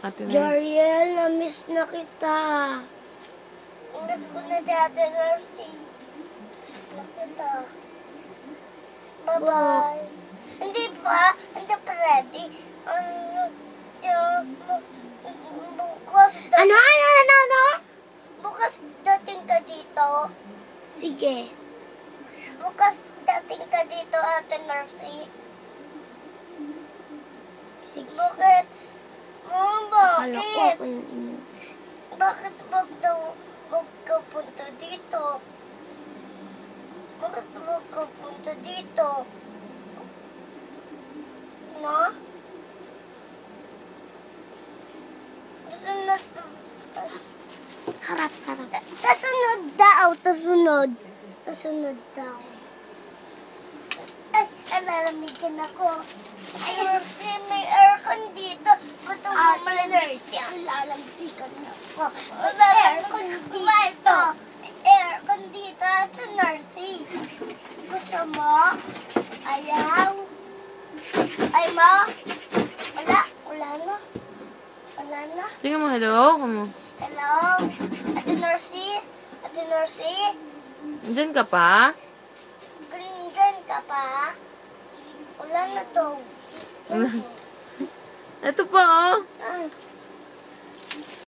Ate Nurse. Jariel, na-miss na kita. Miss ko na si Ate Nurse. Miss na kita. Bye-bye. Hindi pa ready. Bukas. Ano? Bukas dating ka dito. Sige. Bukas dating ka dito, Ate Nurse. Sige. Bakit? Bakit? Bakit wag ka punta dito? Bakit wag ka punta dito? No? Tasunod. Harap. Tasunod daw. Tasunod daw. Ay, malamigin ako. Ay, may aircon dito. Ba't ang malamig siya? Lalambigan ako. May aircon dito. Aircon dito, Ate Nurse. Gusto mo? Ayaw? Ay mo? Wala na. Tingnan mo, hello? Hello? Ate Nurse? Diyan ka pa? Dyan ka pa? Wala na to. Ito pa, oh.